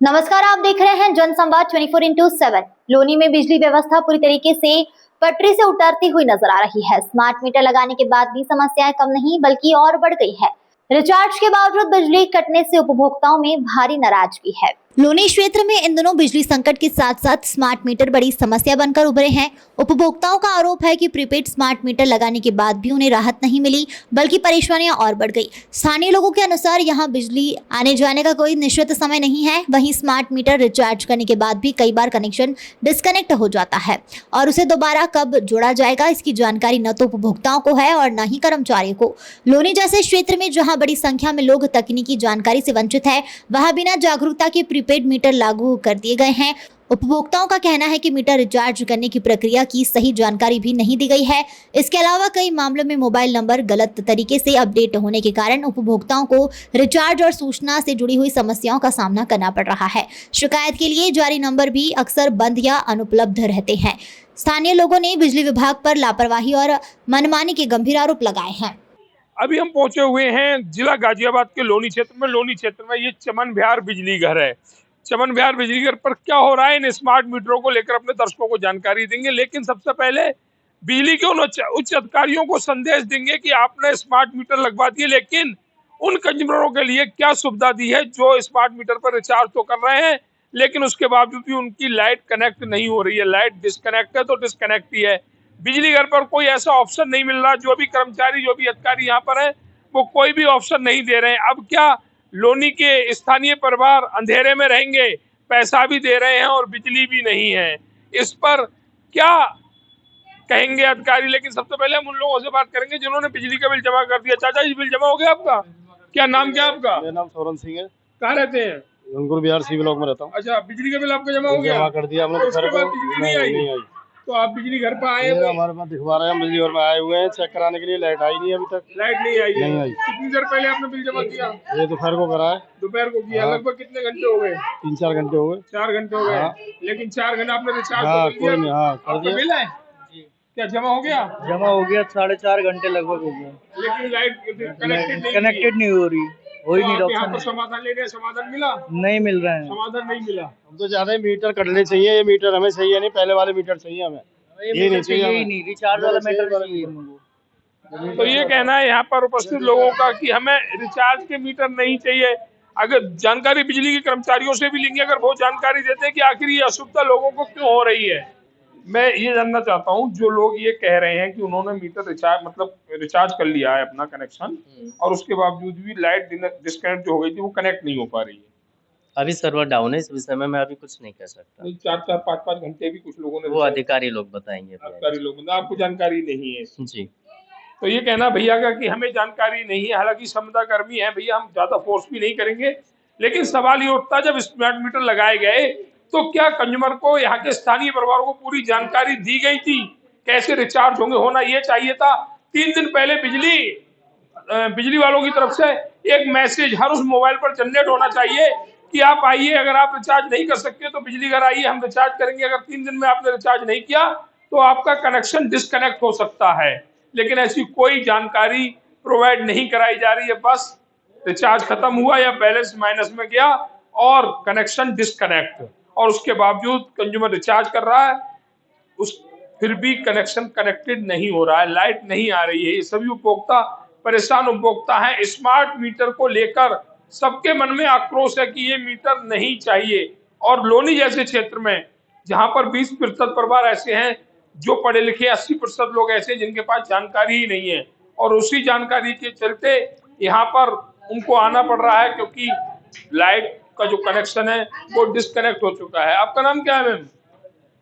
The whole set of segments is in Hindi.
नमस्कार, आप देख रहे हैं जनसंवाद 24x7। लोनी में बिजली व्यवस्था पूरी तरीके से पटरी से उतरती हुई नजर आ रही है। स्मार्ट मीटर लगाने के बाद भी समस्याएं कम नहीं बल्कि और बढ़ गई है। रिचार्ज के बावजूद बिजली कटने से उपभोक्ताओं में भारी नाराजगी है। लोनी क्षेत्र में इन दिनों बिजली संकट के साथ साथ स्मार्ट मीटर बड़ी समस्या बनकर उभरे हैं। उपभोक्ताओं का आरोप है कि प्रीपेड स्मार्ट मीटर लगाने के बाद भी उन्हें राहत नहीं मिली बल्कि परेशानियां और बढ़ गई। स्थानीय लोगों के अनुसार यहां बिजली आने जाने का कोई निश्चित समय नहीं है। वहीं स्मार्ट मीटर रिचार्ज करने के बाद भी कई बार कनेक्शन डिस्कनेक्ट हो जाता है और उसे दोबारा कब जोड़ा जाएगा इसकी जानकारी न तो उपभोक्ताओं को है और न ही कर्मचारियों को। लोनी जैसे क्षेत्र में जहाँ बड़ी संख्या में लोग तकनीकी जानकारी से वंचित है, वहाँ बिना जागरूकता के प्रीपेड मीटर लागू कर दिए गए हैं। उपभोक्ताओं का कहना है कि मीटर रिचार्ज करने की प्रक्रिया की सही जानकारी भी नहीं दी गई है। इसके अलावा कई मामलों में मोबाइल नंबर गलत तरीके से अपडेट होने के कारण उपभोक्ताओं को रिचार्ज और सूचना से जुड़ी हुई समस्याओं का सामना करना पड़ रहा है। शिकायत के लिए जारी नंबर भी अक्सर बंद या अनुपलब्ध रहते हैं। स्थानीय लोगों ने बिजली विभाग पर लापरवाही और मनमानी के गंभीर आरोप लगाए हैं। अभी हम पहुंचे हुए हैं जिला गाजियाबाद के लोनी क्षेत्र में ये चमन विहार बिजली घर है। चमन विहार बिजली घर पर क्या हो रहा है, इन स्मार्ट मीटरों को लेकर अपने दर्शकों को जानकारी देंगे। लेकिन सबसे पहले बिजली के उन उच्च अधिकारियों को संदेश देंगे कि आपने स्मार्ट मीटर लगवा दिए, लेकिन उन कंज्यूमरों के लिए क्या सुविधा दी है जो स्मार्ट मीटर पर रिचार्ज तो कर रहे हैं लेकिन उसके बावजूद भी उनकी लाइट कनेक्ट नहीं हो रही है। लाइट डिस्कनेक्ट है तो डिस्कनेक्ट ही है। बिजली घर पर कोई ऐसा ऑप्शन नहीं मिल रहा। जो भी कर्मचारी जो भी अधिकारी यहाँ पर है वो कोई भी ऑप्शन नहीं दे रहे हैं। अब क्या लोनी के स्थानीय परिवार अंधेरे में रहेंगे? पैसा भी दे रहे हैं और बिजली भी नहीं है। इस पर क्या कहेंगे अधिकारी? लेकिन सबसे पहले हम उन लोगों से बात करेंगे जिन्होंने बिजली का बिल जमा कर दिया। चाचा जी, बिल जमा हो गया आपका? क्या नाम क्या आपका? मेरा नाम सोरन सिंह है। कहाँ रहते हैं? गंगूर बिहार सी ब्लॉक में रहता हूँ। अच्छा, बिजली का बिल आपका जमा हो गया? जमा कर दिया हमने। उसके बाद बिजली नहीं आई। तो आप बिजली घर पर आए? हमारे पास दिखवा रहे हैं, बिजली घर में आए हुए हैं चेक कराने के लिए। लाइट आई नहीं अभी तक। लाइट नहीं आई? नहीं आई। कितनी देर पहले आपने बिल जमा किया? ये दोपहर को करा है। दोपहर को किया। लगभग कितने घंटे हो गए? 3-4 घंटे हो गए। 4 घंटे हो गए। लेकिन 4 घंटे आपने रिचार्ज कोई नहीं। हाँ, कर दिया। बिल है क्या जमा हो गया? जमा हो गया, 4.5 घंटे लगभग हो गया, लेकिन लाइट कनेक्टेड नहीं हो रही। वही नहीं यहाँ पर ऑप्शन समाधान ले रहे, समाधान मिला? नहीं मिल रहा है। समाधान नहीं मिला। हम तो चाहते हैं मीटर कटने चाहिए। ये मीटर हमें चाहिए नहीं, पहले वाले मीटर चाहिए हमें। ये नहीं चाहिए ही नहीं, रिचार्ज वाला मीटर चाहिए हमको। तो ये कहना है यहाँ पर उपस्थित लोगों का कि हमें रिचार्ज के मीटर नहीं चाहिए। अगर जानकारी बिजली के कर्मचारियों से भी लेंगे, अगर वो जानकारी देते हैं कि आखिर ये असुविधा लोगों को क्यों हो रही है। मैं ये जानना चाहता हूँ, जो लोग ये कह रहे हैं कि उन्होंने मीटर रिचार्ज कर लिया है अपना कनेक्शन और उसके बावजूद भी लाइट डिस्कनेक्ट जो हो गई थी वो कनेक्ट नहीं हो पा रही है। अभी सर्वर डाउन है, इस विषय में मैं अभी कुछ नहीं कह सकता। 4-4, 5-5 घंटे भी कुछ लोगों ने वो अधिकारी लोग बताएंगे। अधिकारी लोग, मतलब आपको जानकारी नहीं है जी। तो ये कहना भैया का कि हमें जानकारी नहीं है। हालांकि संविदा कर्मी है भैया, हम ज्यादा फोर्स भी नहीं करेंगे। लेकिन सवाल ये उठता, जब स्मार्ट मीटर लगाए गए तो क्या कंज्यूमर को, यहाँ के स्थानीय परिवारों को पूरी जानकारी दी गई थी? कैसे रिचार्ज होंगे? होना ये चाहिए था 3 दिन पहले बिजली वालों की तरफ से एक मैसेज हर उस मोबाइल पर जनरेट होना चाहिए कि आप आइए, अगर आप रिचार्ज नहीं कर सकते तो बिजली घर आइए, हम रिचार्ज करेंगे। अगर 3 दिन में आपने रिचार्ज नहीं किया तो आपका कनेक्शन डिस्कनेक्ट हो सकता है। लेकिन ऐसी कोई जानकारी प्रोवाइड नहीं कराई जा रही है। बस रिचार्ज खत्म हुआ या बैलेंस माइनस में गया और कनेक्शन डिस्कनेक्ट, और उसके बावजूद कंज्यूमर रिचार्ज कर रहा है, फिर भी कनेक्शन कनेक्टेड नहीं हो रहा है, लाइट नहीं आ रही है। ये सभी उपभोक्ता परेशान उपभोक्ता हैं। स्मार्ट मीटर को लेकर सबके मन में आक्रोश है कि ये मीटर नहीं चाहिए। और लोनी जैसे क्षेत्र में जहां पर 20% परिवार ऐसे हैं जो पढ़े लिखे, 80% लोग ऐसे हैं जिनके पास जानकारी ही नहीं है, और उसी जानकारी के चलते यहाँ पर उनको आना पड़ रहा है क्योंकि लाइट का जो कनेक्शन है वो डिस्कनेक्ट हो चुका है। आपका नाम क्या है मैम?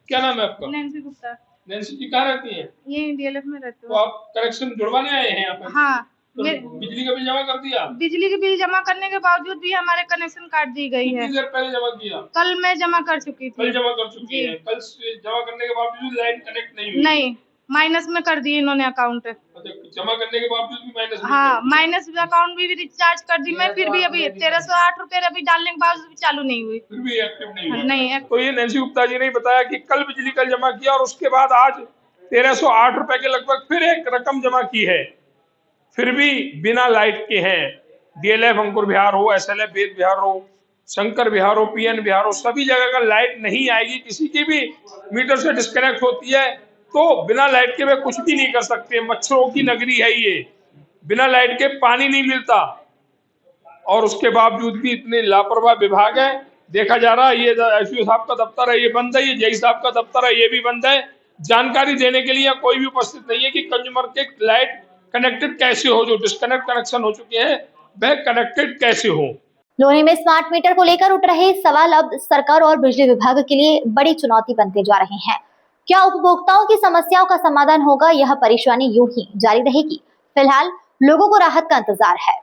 क्या नाम है आपका? नैन्सी गुप्ता। नैन्सी जी कहाँ रहती हैं? ये डीएलएफ में रहती तो हूँ। आप कनेक्शन जुड़वाने आए हैं यहाँ पर? हाँ। तो बिजली का बिल जमा कर दिया? बिजली के बिल जमा करने के बावजूद भी हमारे कनेक्शन काट दी गई है। कितनी देर पहले जमा किया? कल मैं जमा कर चुकी थी। कल जमा कर चुकी है? कल जमा करने के बावजूद लाइट कनेक्ट नहीं हुई? नहीं, माइनस में कर दिए इन्होंने अकाउंट। अच्छा, जमा करने के बावजूद भी माइनस? हाँ, माइनस अकाउंट भी रिचार्ज कर दी मैं, फिर भी अभी 1308 रुपए अभी डालने के बावजूद भी चालू नहीं हुई, फिर भी एक्टिव नहीं हुई। नहीं। तो ये नैन्सी गुप्ता जी ने बताया कि कल बिजली कल जमा किया और उसके बाद आज 1308 रुपए के लगभग फिर एक रकम जमा की है, फिर भी बिना लाइट के हैं। DLF अंकुर विहार हो, SLF वेद विहार हो, शंकर विहार हो, PN विहार हो, सभी जगह अगर लाइट नहीं आएगी, किसी की भी मीटर से डिस्कनेक्ट होती है तो बिना लाइट के वे कुछ भी नहीं कर सकते। मच्छरों की नगरी है ये, बिना लाइट के पानी नहीं मिलता और उसके बावजूद भी इतने लापरवाह विभाग है। देखा जा रहा है ये SDO साहब का दफ्तर है, ये बंद है, ये JI साहब का दफ्तर है, ये भी बंद है। जानकारी देने के लिए कोई भी उपस्थित नहीं है कि कंज्यूमर के लाइट कनेक्टेड कैसे हो, जो डिस्कनेक्ट कनेक्शन हो चुके हैं वह कनेक्टेड कैसे हो। लोनी में स्मार्ट मीटर को लेकर उठ रहे सवाल अब सरकार और बिजली विभाग के लिए बड़ी चुनौती बनते जा रहे हैं। क्या उपभोक्ताओं की समस्याओं का समाधान होगा? यह परेशानी यूं ही जारी रहेगी? फिलहाल लोगों को राहत का इंतजार है।